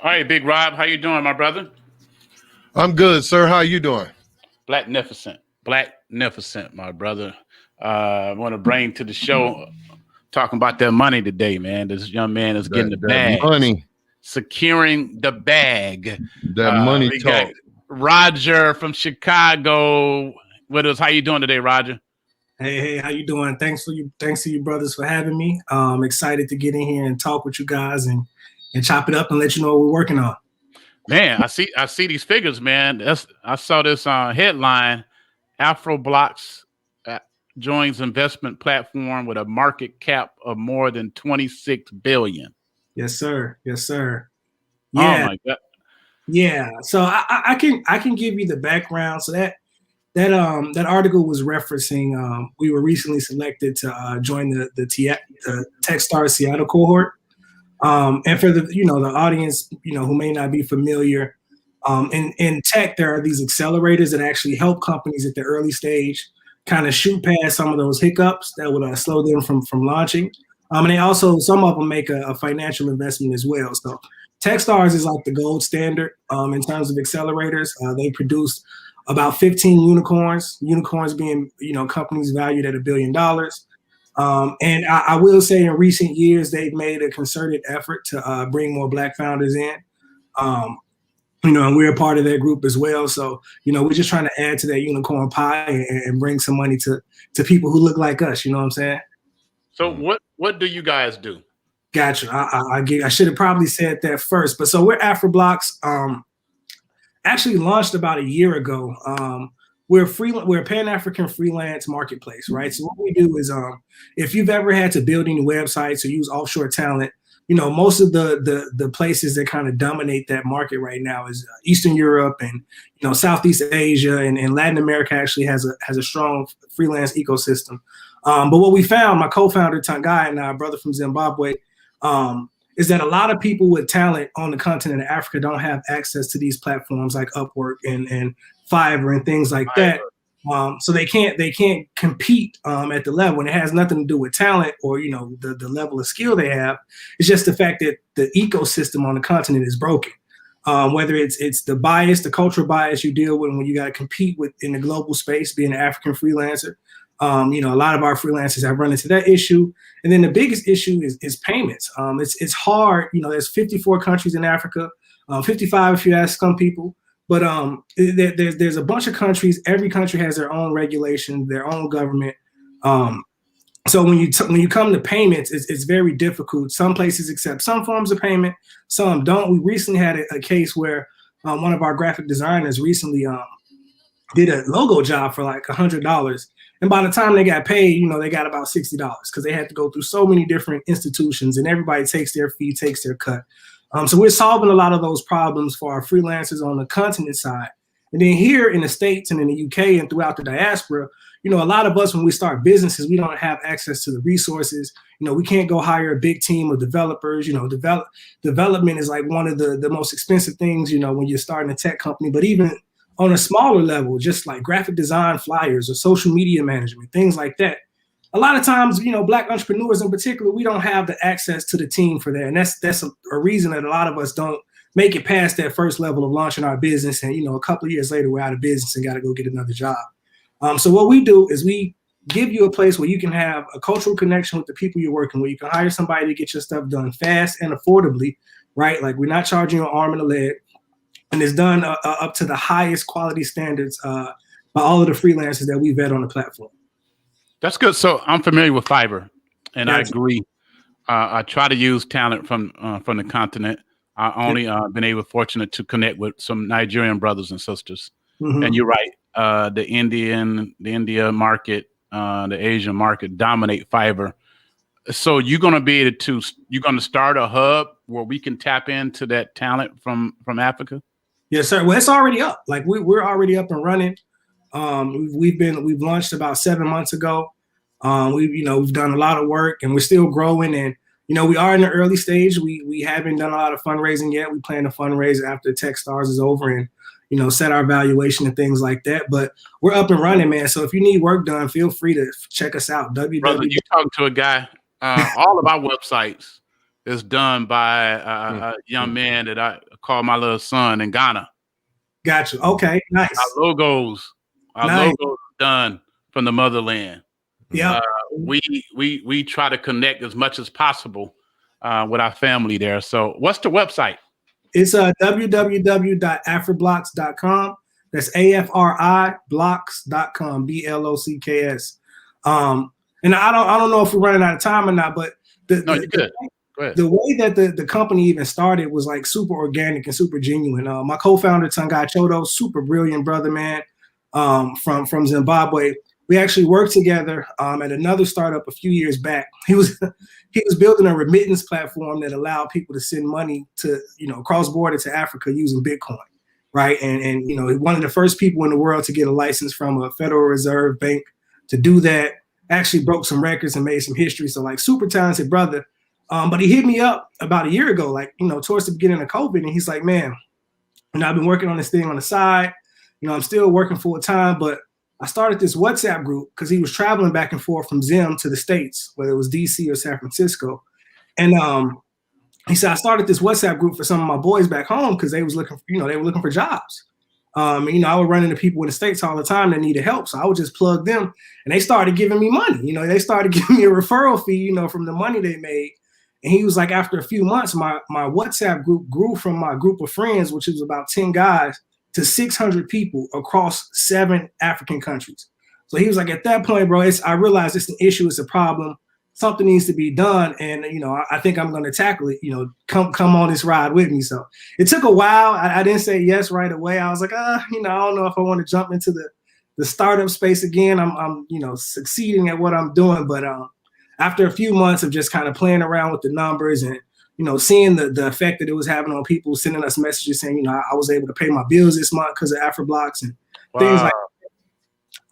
All right, Big Rob, how you doing, my brother? I'm good, sir. How you doing? Blacknificent, blacknificent, my brother. I want to bring to the show talking about that money today, man. This young man is getting That the that bags, money, securing the bag. that money We got talk. Roger from Chicago with us. How you doing today, Roger? Hey, how you doing? Thanks to you brothers for having me. Excited to get in here and talk with you guys and chop it up and let you know what we're working on. Man, I see these figures, man. I saw this headline: Afriblocks joins investment platform with a market cap of more than 26 billion. Yes, sir. Yes, sir. Oh Yeah, my god! yeah. So I can give you the background. So that article was referencing. We were recently selected to join the TechStars Seattle cohort. And for the audience who may not be familiar, in tech there are these accelerators that actually help companies at the early stage kind of shoot past some of those hiccups that would slow them from launching. And they also, some of them make a financial investment as well. So TechStars is like the gold standard in terms of accelerators. They produced about 15 unicorns being companies valued at $1 billion. And I will say in recent years, they've made a concerted effort to bring more Black founders in. And we're a part of that group as well. So, we're just trying to add to that unicorn pie and bring some money to people who look like us. You know what I'm saying? So what do you guys do? Gotcha. I should have probably said that first. But so we're Afriblocks. Actually launched about a year ago. We're a Pan-African freelance marketplace, right? So what we do is, if you've ever had to build any websites or use offshore talent, most of the places that kind of dominate that market right now is Eastern Europe and Southeast Asia and Latin America actually has a strong freelance ecosystem. But what we found, my co-founder Tangai and our brother from Zimbabwe, is that a lot of people with talent on the continent of Africa don't have access to these platforms like Upwork and Fiverr and things like that. So they can't compete at the level, and it has nothing to do with talent or the level of skill they have. It's just the fact that the ecosystem on the continent is broken. Whether it's the bias, the cultural bias you deal with when you got to compete with in the global space, being an African freelancer. A lot of our freelancers have run into that issue. And then the biggest issue is payments. It's hard. There's 54 countries in Africa, 55 if you ask some people. But there's a bunch of countries. Every country has their own regulation, their own government. So when you come to payments, it's very difficult. Some places accept some forms of payment, some don't. We recently had a case where one of our graphic designers recently did a logo job for like $100. And by the time they got paid, they got about $60 because they had to go through so many different institutions and everybody takes their fee, takes their cut. So we're solving a lot of those problems for our freelancers on the continent side. And then here in the States and in the UK and throughout the diaspora, a lot of us, when we start businesses, we don't have access to the resources. We can't go hire a big team of developers. Development is like one of the most expensive things, when you're starting a tech company. But even on a smaller level, just like graphic design, flyers, or social media management, things like that. A lot of times, Black entrepreneurs in particular, we don't have the access to the team for that. And that's a reason that a lot of us don't make it past that first level of launching our business. And, a couple of years later, we're out of business and got to go get another job. So what we do is we give you a place where you can have a cultural connection with the people you're working with. You can hire somebody to get your stuff done fast and affordably, right? Like we're not charging you an arm and a leg. And it's done up to the highest quality standards by all of the freelancers that we vet on the platform. That's good. So I'm familiar with Fiverr, and Gotcha. I agree. I try to use talent from the continent. I only been fortunate to connect with some Nigerian brothers and sisters. Mm-hmm. And you're right. The India market, the Asian market dominate Fiverr. So you're going to start a hub where we can tap into that talent from Africa? Yes, sir. Well, it's already up. Like we're already up and running. We've launched about 7 months ago. We've done a lot of work and we're still growing, and we are in the early stage. We haven't done a lot of fundraising yet. We plan to fundraise after TechStars is over and set our valuation and things like that. But we're up and running, man. So if you need work done, feel free to check us out. Brother, you talking to a guy. All of our websites is done by a young man that call my little son in Ghana. Got you. Okay, nice. Our logos done from the motherland. Yeah. We try to connect as much as possible with our family there. So what's the website? It's www.afriblocks.com. That's AFRI blocks.com, BLOCKS. And I don't know if we're running out of time or not, but you're good. Go ahead. The way that the company even started was like super organic and super genuine. My co-founder Tangai Chodo, super brilliant brother, man, from Zimbabwe. We actually worked together at another startup a few years back. He was building a remittance platform that allowed people to send money to, cross border to Africa using Bitcoin, right? And one of the first people in the world to get a license from a Federal Reserve bank to do that. Actually broke some records and made some history. So like super talented brother. But he hit me up about a year ago, towards the beginning of COVID, and he's like, man, I've been working on this thing on the side. I'm still working full time, but I started this WhatsApp group because he was traveling back and forth from Zim to the States, whether it was DC or San Francisco. And he said, I started this WhatsApp group for some of my boys back home because they was looking for, they were looking for jobs. I would run into people in the States all the time that needed help. So I would just plug them and they started giving me money. They started giving me a referral fee, from the money they made. And he was like, after a few months, my WhatsApp group grew from my group of friends, which was about 10 guys, to 600 people across 7 African countries. So he was like, at that point, bro, I realized it's an issue, it's a problem, something needs to be done. And, I think I'm going to tackle it, come on this ride with me. So it took a while. I didn't say yes right away. I was like, I don't know if I want to jump into the startup space again. I'm succeeding at what I'm doing. But after a few months of just kind of playing around with the numbers and, seeing the effect that it was having on people, sending us messages saying, I was able to pay my bills this month because of Afriblocks and things like that.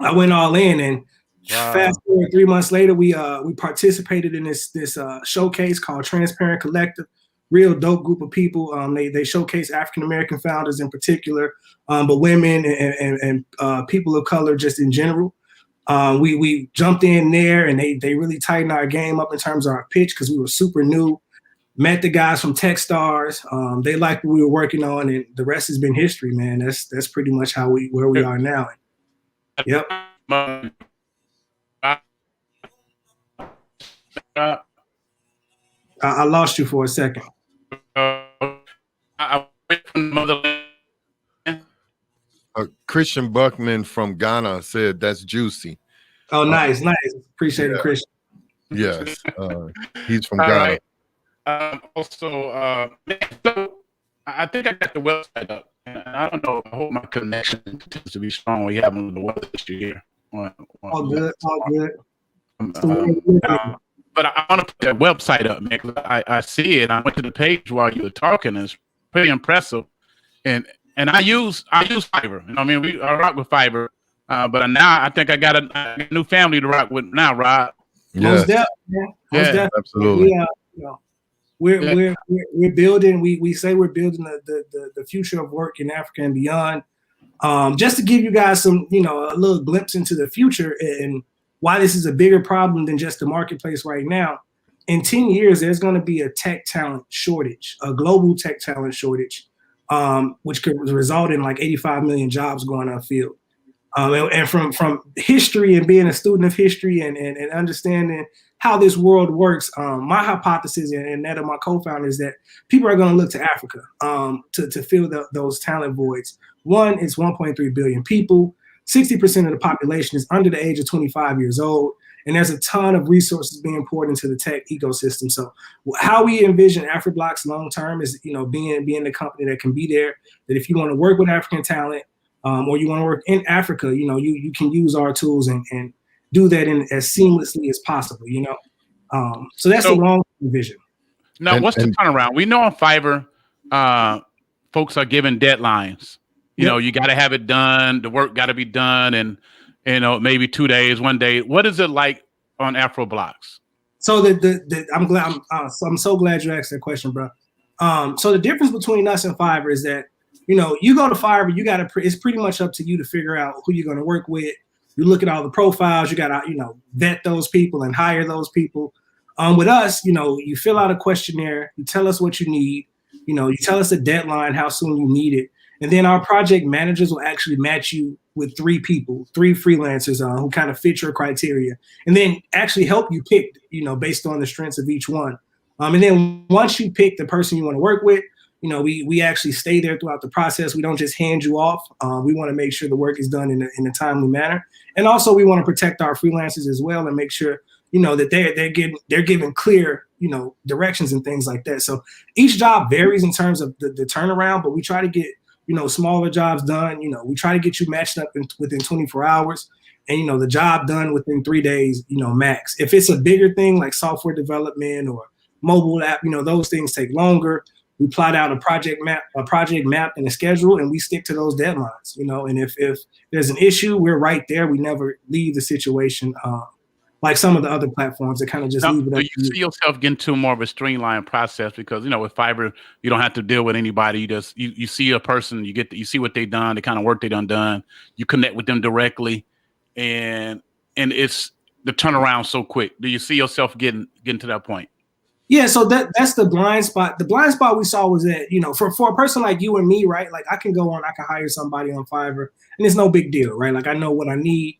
I went all in, and fast forward 3 months later, we participated in this showcase called Transparent Collective. Real dope group of people. They showcase African American founders in particular, but women and people of color just in general. We jumped in there, and they really tightened our game up in terms of our pitch because we were super new. Met the guys from Techstars. They liked what we were working on, and the rest has been history, man. That's pretty much where we are now. Yep. I lost you for a second. Christian Buckman from Ghana said that's juicy. Oh, nice. Appreciate it, Christian. Yes, he's from Ghana. Right. So I think I got the website up, and I don't know. I hope my connection continues to be strong. We have the weather issue here. All good. But I want to put that website up, man. Cause I see it. I went to the page while you were talking, and it's pretty impressive. And I use Fiverr. I rock with Fiverr. But now I think I got a new family to rock with now, Rod. Most definitely. Yeah, absolutely. We're building. We say we're building the future of work in Africa and beyond. Just to give you guys some, a little glimpse into the future and why this is a bigger problem than just the marketplace right now. In 10 years, there's going to be a tech talent shortage, a global tech talent shortage, which could result in like 85 million jobs going unfilled. And from history and being a student of history and understanding how this world works, my hypothesis and that of my co-founder is that people are going to look to Africa to fill those talent voids. One, it's 1.3 billion people. 60% of the population is under the age of 25 years old. And there's a ton of resources being poured into the tech ecosystem. So how we envision Afriblocks long-term is, being the company that can be there, that if you want to work with African talent, or you want to work in Africa, you can use our tools and do that in as seamlessly as possible, So that's a long vision. Now, what's the turnaround? We know on Fiverr, folks are given deadlines. You got to have it done. The work got to be done, and maybe 2 days, 1 day. What is it like on Afriblocks? So I'm so glad you asked that question, bro. So the difference between us and Fiverr is that you go to Fiverr, it's pretty much up to you to figure out who you're going to work with. You look at all the profiles, you got to, vet those people and hire those people. With us, you fill out a questionnaire, you tell us what you need, You know, you tell us the deadline, how soon you need it, and then our project managers will actually match you with 3 people, 3 freelancers who kind of fit your criteria, and then actually help you pick, you know, based on the strengths of each one. And then once you pick the person you want to work with, you know, we actually stay there throughout the process. We don't just hand you off. We want to make sure the work is done in a timely manner, and also we want to protect our freelancers as well and make sure, you know, that they're given clear, you know, directions and things like that. So each job varies in terms of the turnaround, but we try to get, you know, smaller jobs done. You know, we try to get you matched up within 24 hours, and, you know, the job done within 3 days, you know, max. If it's a bigger thing like software development or mobile app, you know, those things take longer. We plot out a project map and a schedule, and we stick to those deadlines, you know. And if there's an issue, we're right there. We never leave the situation like some of the other platforms that kind of just leave it up. Do you see yourself getting to more of a streamlined process? Because, you know, with fiber, you don't have to deal with anybody. You just you see a person, you see what they've done, the kind of work they done. You connect with them directly, and it's the turnaround so quick. Do you see yourself getting to that point? Yeah, so that's the blind spot. The blind spot we saw was that, you know, for a person like you and me, right? Like I can hire somebody on Fiverr, and it's no big deal, right? Like I know what I need.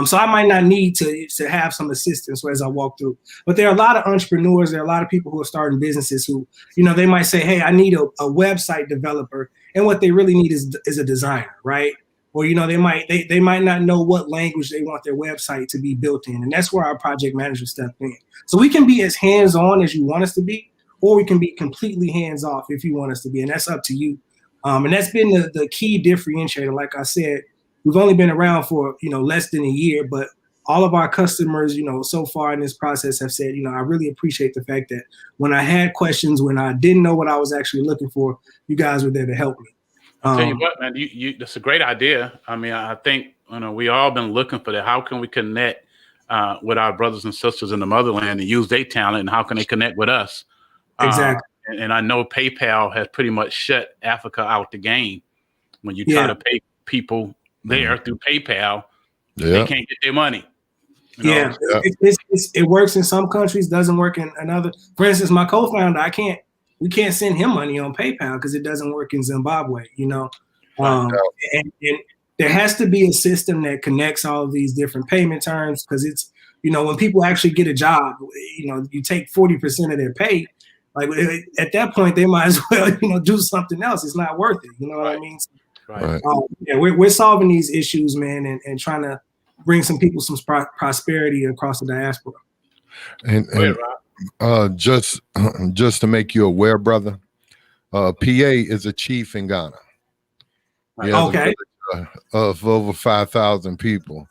So I might not need to have some assistance as I walk through. But there are a lot of entrepreneurs, there are a lot of people who are starting businesses who, you know, they might say, hey, I need a website developer. And what they really need is a designer, right? Or, you know, they might not know what language they want their website to be built in. And that's where our project manager stepped in. So we can be as hands-on as you want us to be, or we can be completely hands-off if you want us to be. And that's up to you. And that's been the key differentiator. Like I said, we've only been around for, you know, less than a year, but all of our customers, you know, so far in this process have said, you know, I really appreciate the fact that when I had questions, when I didn't know what I was actually looking for, you guys were there to help me. I'll tell you what, man, that's a great idea. I mean, I think, you know, we all been looking for that. How can we connect with our brothers and sisters in the motherland and use their talent, and how can they connect with us? Exactly. And I know PayPal has pretty much shut Africa out the game. When you try to pay people there through PayPal, they can't get their money. You know? It works in some countries, doesn't work in another. For instance, my co-founder, we can't send him money on PayPal because it doesn't work in Zimbabwe, you know. And there has to be a system that connects all of these different payment terms, because it's, you know, when people actually get a job, you know, you take 40% of their pay. Like at that point, they might as well, you know, do something else. It's not worth it. You know what I mean? Right. We're solving these issues, man, and trying to bring some people some prosperity across the diaspora. And just to make you aware, brother, PA is a chief in Ghana. Okay. Of over 5,000 people,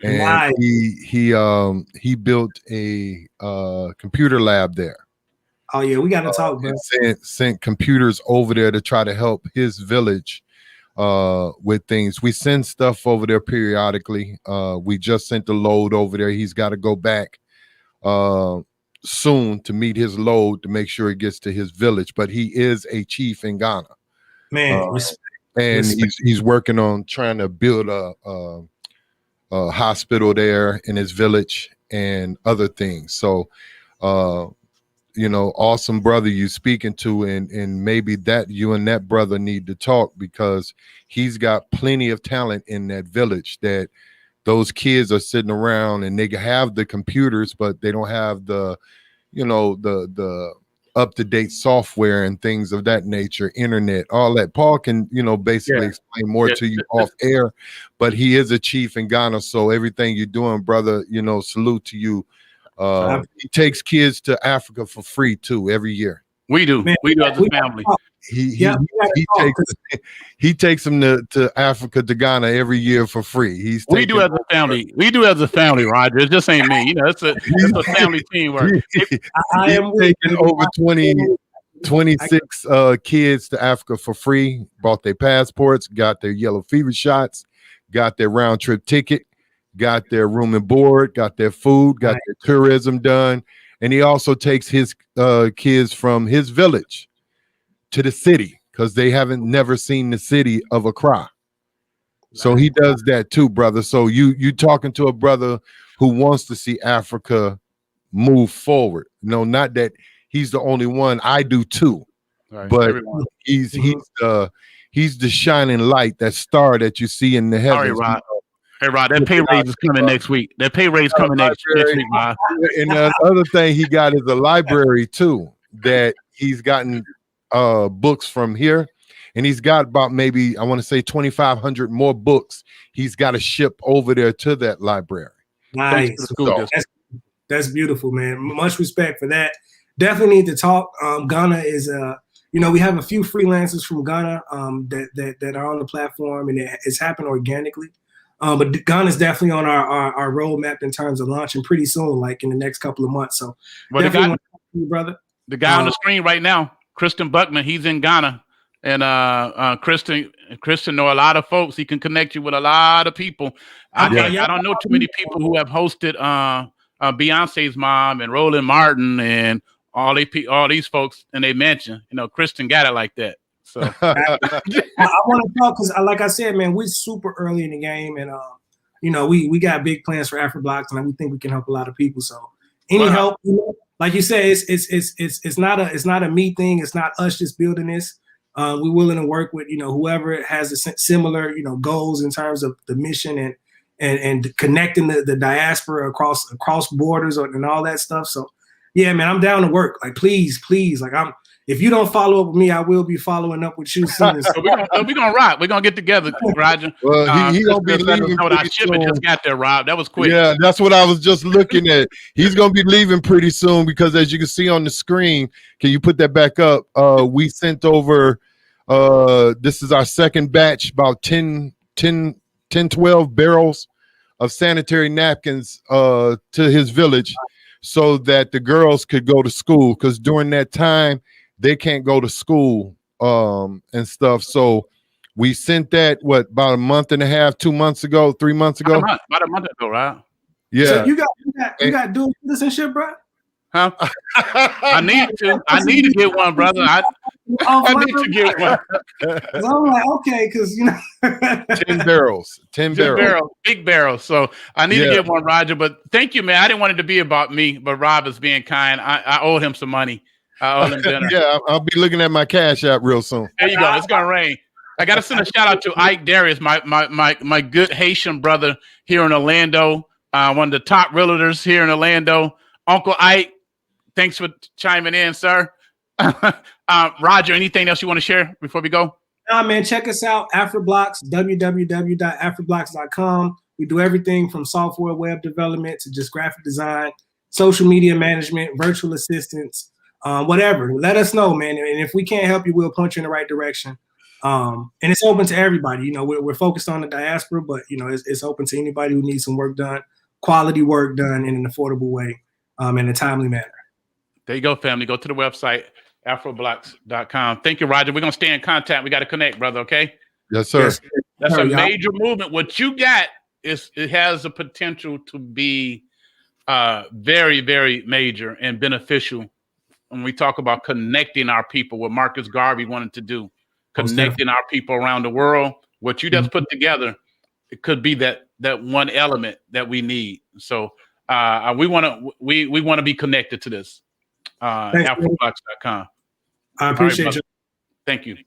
and nice. he built a computer lab there. Oh yeah, we got to talk, bro. Sent computers over there to try to help his village with things. We send stuff over there periodically. We just sent the load over there. He's got to go back soon to meet his load to make sure it gets to his village. But he is a chief in Ghana, man. And he's working on trying to build a hospital there in his village and other things. So, you know, awesome brother you speaking to, and maybe that you and that brother need to talk, because he's got plenty of talent in that village that those kids are sitting around and they have the computers, but they don't have the, you know, the up-to-date software and things of that nature, internet, all that. Paul can, you know, basically explain more to you off air, but he is a chief in Ghana. So everything you're doing, brother, you know, salute to you. He takes kids to Africa for free too every year. We do. Man, we do as a family. He takes them to Africa, to Ghana every year for free. We do as a family. We do as a family, Roger. It just ain't me. You know, it's a family teamwork. I am taking over 26 kids to Africa for free. Bought their passports, got their yellow fever shots, got their round trip ticket, got their room and board, got their food, got their tourism done. And he also takes his kids from his village to the city, because they never seen the city of Accra. So he does that too, brother. So you talking to a brother who wants to see Africa move forward. No, not that he's the only one. I do too. Right. but Everyone. he's the shining light, that star that you see in the All right, heavens. Rod. Hey, Rod, that pay raise is coming next week. That pay raise coming next week, Rod. And the other thing he got is a library too, that he's gotten books from here, and he's got about maybe, I want to say 2,500 more books he's got to ship over there to that library. Nice. So, That's beautiful, man. Much respect for that. Definitely need to talk. Ghana is we have a few freelancers from Ghana that are on the platform, and it's happened organically. But Ghana is definitely on our roadmap in terms of launching pretty soon, like in the next couple of months. So definitely want to talk to you, brother. The guy on the screen right now, Kristen Buckman, he's in Ghana. And Kristen know a lot of folks. He can connect you with a lot of people. I don't know too many people who have hosted Beyonce's mom and Roland Martin and all these folks in their mansion. Kristen got it like that. So I want to talk because, like I said, man, we're super early in the game, and we got big plans for Afriblocks, and we think we can help a lot of people. So any help, like you said, it's not a me thing. It's not us just building this. We're willing to work with whoever has a similar goals in terms of the mission and connecting the diaspora across borders and all that stuff. So yeah, man, I'm down to work. Like please, like if you don't follow up with me, I will be following up with you soon. So we're gonna rock. We're gonna get together, Roger. Well, he gonna be leaving. Our shipment just got there, Rob. That was quick. Yeah, that's what I was just looking at. He's gonna be leaving pretty soon because, as you can see on the screen, can you put that back up? We sent over. This is our second batch, about 10, 12 barrels of sanitary napkins to his village, so that the girls could go to school, because during that time they can't go to school and stuff. So we sent that about a month and a half, 2 months ago, 3 months ago. About a month ago, right? Yeah. So you got dual citizenship, bro? Huh? I need to get one, brother. I need to get one. I'm like, okay, because 10 barrels, big barrels. So I need to get one, Roger. But thank you, man. I didn't want it to be about me, but Rob is being kind. I owed him some money. I owe him dinner. Yeah, I'll be looking at my Cash App real soon. There you go. It's gonna rain. I gotta send a shout out to Ike Darius, my good Haitian brother here in Orlando. One of the top realtors here in Orlando. Uncle Ike, thanks for chiming in, sir. Roger, anything else you want to share before we go? Nah, man, check us out, Afriblocks, www.afriblocks.com. We do everything from software, web development to just graphic design, social media management, virtual assistants, whatever. Let us know, man. And if we can't help you, we'll point you in the right direction. And it's open to everybody. We're focused on the diaspora, but it's open to anybody who needs some work done, quality work done in an affordable way, in a timely manner. There you go, family. Go to the website, Afriblocks.com. Thank you, Roger. We're going to stay in contact. We got to connect, brother, okay? Yes, sir. Yes. That's a major movement. What you got it has the potential to be very, very major and beneficial when we talk about connecting our people, what Marcus Garvey wanted to do, connecting our people around the world. What you just put together, it could be that one element that we need. So we want to be connected to this. Afriblocks.com. I appreciate you. Thank you.